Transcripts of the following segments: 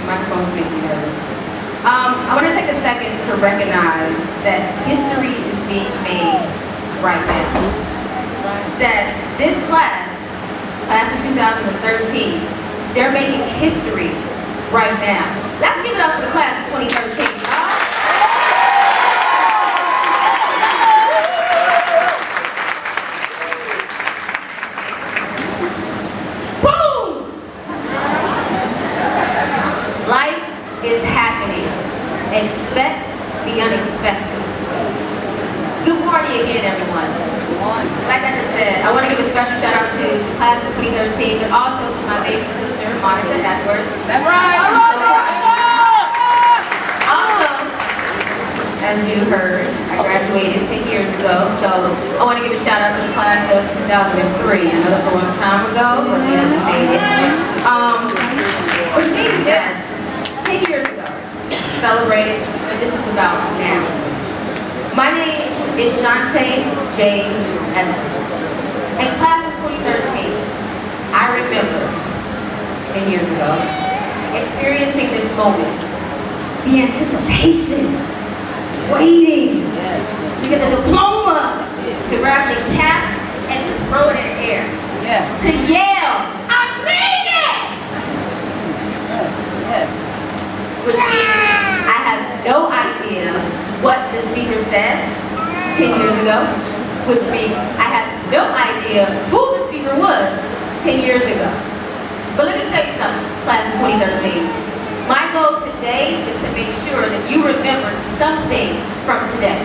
Microphones make me nervous. I want to take a second to recognize that history is being made right now. That this class in 2013, they're making history right now. Let's give it up for the class of 2013. Is happening. Expect the unexpected. Good morning again, everyone. Like I just said, I want to give a special shout out to the class of 2013, but also to my baby sister, Monica Edwards. That's right. Also, as you heard, I graduated 10 years ago, so I want to give a shout out to the class of 2003. I know that's a long time ago, but we made it. But the thing is that 10 years ago, celebrated, but this is about now. My name is Shantae J. In class of 2013, I remember 10 years ago experiencing this moment, the anticipation, waiting to get the diploma, to grab the cap and to throw it in the air, to yell, "I made it!" Which means I have no idea what the speaker said 10 years ago, which means I have no idea who the speaker was 10 years ago. But let me tell you something, class of 2013. My goal today is to make sure that you remember something from today.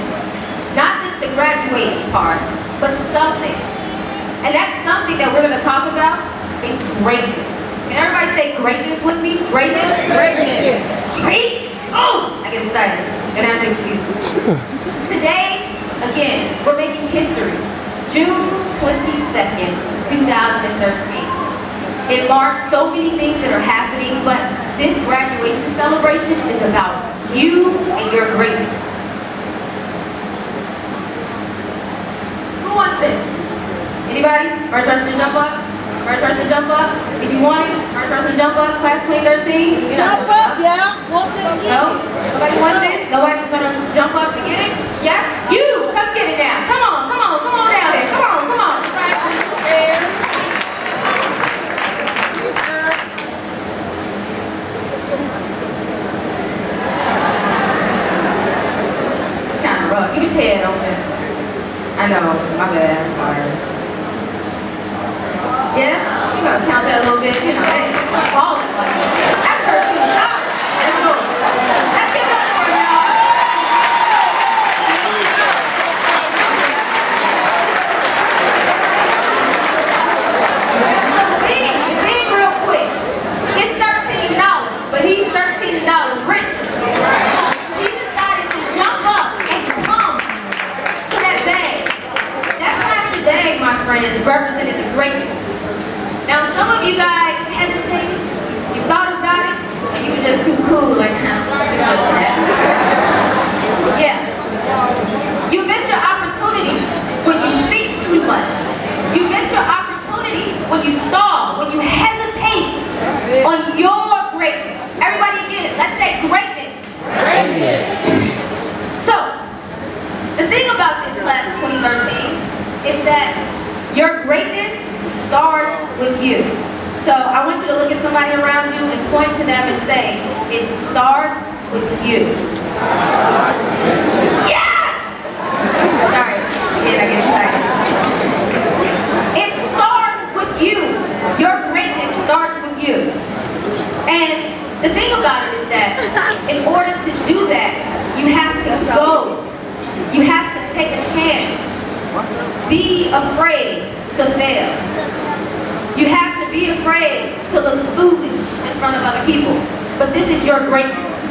Not just the graduating part, but something. And that something that we're going to talk about is greatness. Can everybody say greatness with me? Greatness? Greatness. Great! Oh! I get excited. And I have to excuse me. Today, again, we're making history. June 22nd, 2013. It marks so many things that are happening, but this graduation celebration is about you and your greatness. Who wants this? Anybody? First person to jump up? First person to jump up. If you want it, first person to jump up, class 2013. You know, Jump up, yeah. No? Nobody wants this? Nobody's gonna jump up to get it? Yes? You! Come get it now. Come on, come on, come on down here. Come on, come on. It's kind of rough. You can tell, don't you? I know. My bad. I'm sorry. Yeah? You gotta count that a little bit, you know, hey, all in like that's $13. Let's go. Let's give it up for y'all. So the thing real quick, it's $13, but he's $13 richer. He decided to jump up and come to that bag. That plastic bag, my friends, represented the greatness. Now, some of you guys hesitated, you thought about it, and you were just too cool, like, too good for that. Yeah. You miss your opportunity when you think too much. You miss your opportunity when you stall, when you hesitate on your greatness. Everybody again, let's say greatness. Greatness. So, the thing about this class of 2013 is that your greatness starts with you. So I want you to look at somebody around you and point to them and say, it starts with you. Yes! Sorry, I get excited. It starts with you. Your greatness starts with you. And the thing about it is that in order to do that, you have to go. You have to take a chance. Be afraid to fail. You have to be afraid to look foolish in front of other people. But this is your greatness.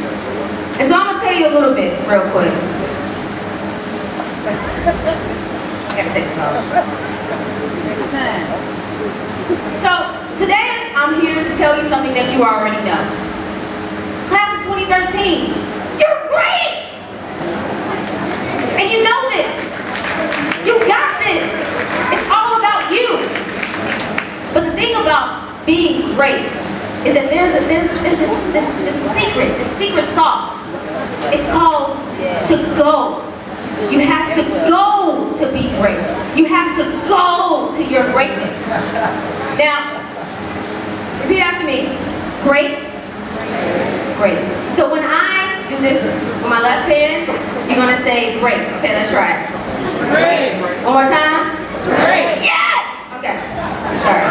And so I'm going to tell you a little bit real quick. I got to take this off. So today I'm here to tell you something that you already know. Class of 2013, you're great! And you know this. You got this. It's all about you. But the thing about being great is that there's this secret sauce. It's called to go. You have to go to be great. You have to go to your greatness. Now, repeat after me. Great. Great. So when I do this with my left hand, you're gonna say great. Okay, let's try it. Great. One more time. Great. Yes! Okay. Sorry.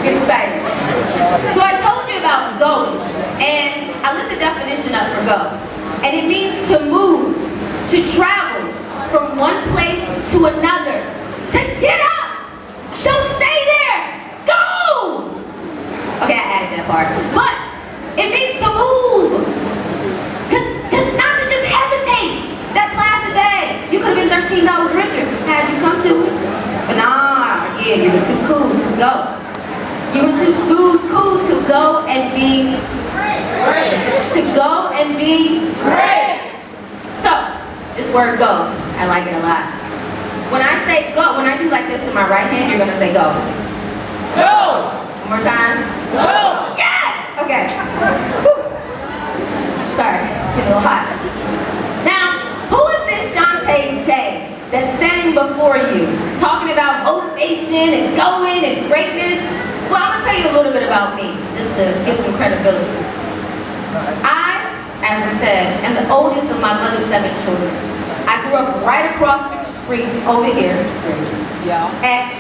Get excited. So I told you about going, and I looked the definition up for go. And it means to move, to travel from one place to another, to get up. Don't stay there. Go! Okay, I added that part. But it means to move. Not to just hesitate. That plastic bag, you could have been $13 richer had you come to it. But nah, yeah, you were too cool to go. You were too cool to go and be great. To go and be great. So, this word go, I like it a lot. When I say go, when I do like this in my right hand, you're gonna say go. Go. One more time. Go. Yes! Okay. Whew. Sorry, getting a little hot. Now, who is this Shantae J that's standing before you, talking about motivation and going and greatness? Well, I'm gonna tell you a little bit about me, just to get some credibility. I, as I said, am the oldest of my mother's 7 children. I grew up right across the street, over here, at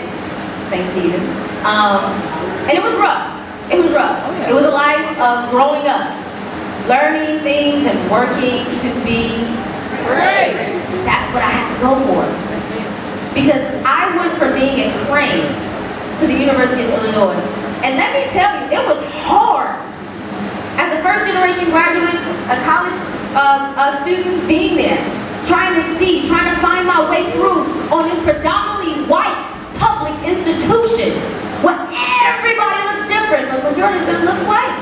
St. Stephen's. And it was rough. It was rough. It was a life of growing up, learning things and working to be great. That's what I had to go for. Because I went from being at Crane to the University of Illinois. And let me tell you, it was hard. As a first generation graduate, a college student, being there, trying to find my way through on this predominantly white public institution where everybody looks different, but the majority of them look white.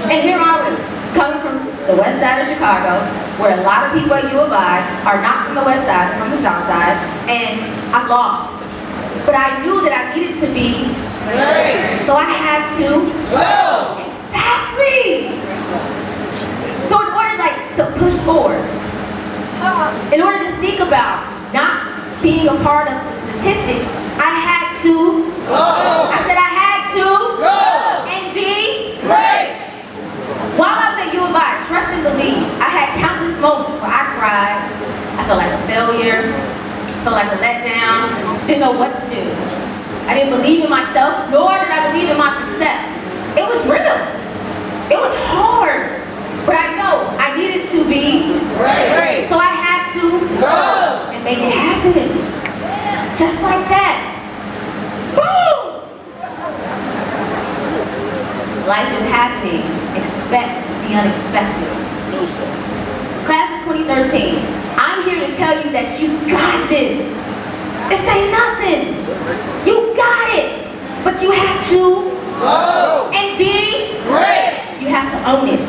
And here I was, coming from the west side of Chicago, where a lot of people at U of I are not from the west side, they're from the south side, and I'm lost. But I knew that I needed to be great. So I had to go. Exactly. So in order to push forward, in order to think about not being a part of the statistics, I had to go. I said I had to go and be great. While I was at U of I, trust and believe, I had countless moments where I cried. I felt like a failure, felt like a letdown, didn't know what to do. I didn't believe in myself, nor did I believe in my success. It was real. It was hard. But I know I needed to be great. So I had to go and make it happen. Just like that. Boom! Life is happening. Expect the unexpected. Class of 2013, I'm here to tell you that you got this. This ain't nothing. You got it. But you have to go and be great. You have to own it.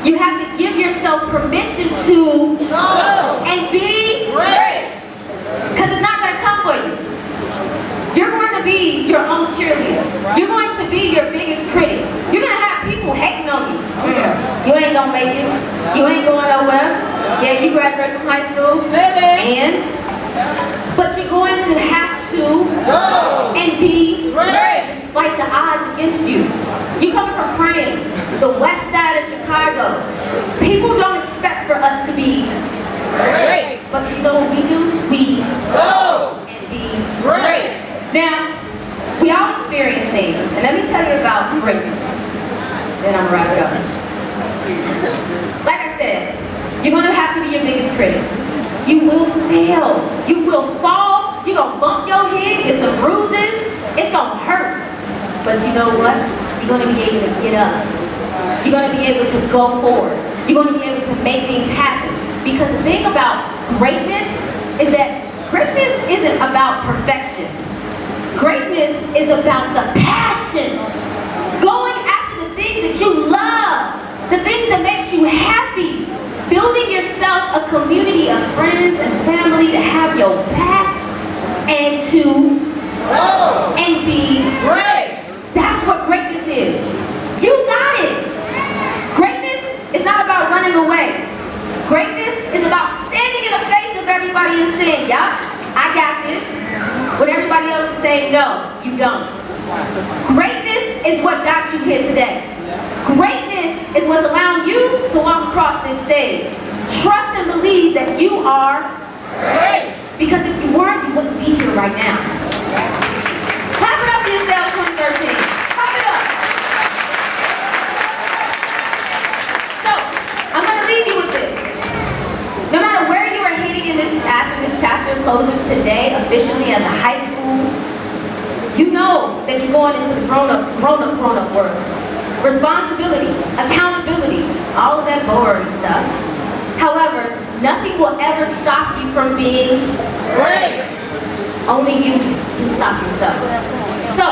You have to give yourself permission to go and be great. Because it's not going to come for you. You're going to be your own cheerleader. You're going to be your biggest critic. You're going to have people hating on you. You ain't going to make it. You ain't going nowhere. Yeah, you graduated from high school. But you're going to have to go and be great despite the odds against you. You coming from Crane, the west side of Chicago. People don't expect for us to be great. But you know what we do? We go and be great. Now, we all experience things. And let me tell you about greatness. Then I'm going to wrap it up. Like I said, you're going to have to be your biggest critic. You will fail. You will fall. You're going to bump your head, get some bruises. It's going to hurt. But you know what? You're going to be able to get up. You're going to be able to go forward. You're going to be able to make things happen. Because the thing about greatness is that greatness isn't about perfection. Greatness is about the passion. Going after the things that you love. The things that makes you happy. Building yourself a community of friends and family to have your back and to grow and be great. That's is. You got it. Greatness is not about running away. Greatness is about standing in the face of everybody and saying, "Yup, I got this." When everybody else is saying, "No, you don't." Greatness is what got you here today. Greatness is what's allowing you to walk across this stage. Trust and believe that you are Great. because if you weren't, you wouldn't be here right now. Clap it up for yourselves, 2013. Clap it up. So, I'm going to leave you with this. No matter where you are heading in this, after this chapter closes today, officially as a high school, you know that you're going into the grown-up world. Responsibility, accountability, all of that boring stuff. However, nothing will ever stop you from being Great. only you can stop yourself. So,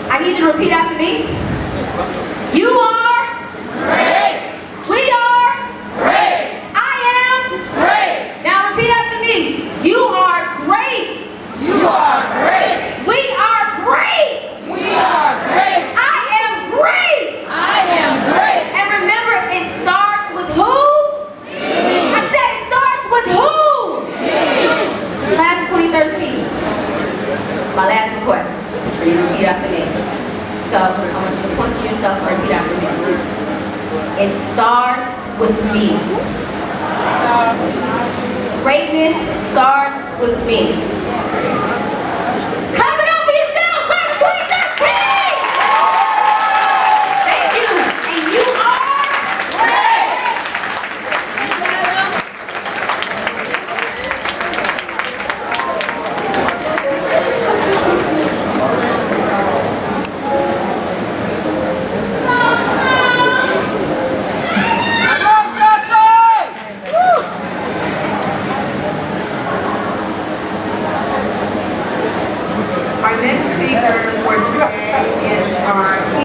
I need you to repeat after me. You are Great. We are Great. I am Great. Now repeat after me. You are great. You are great. We are great. We are great. I am great. I am great. And remember, it starts with who? I said it starts with who? Class of 2013. My last request for you to repeat after me. So I want you to point to yourself and repeat after me. It starts with me. Greatness starts with me.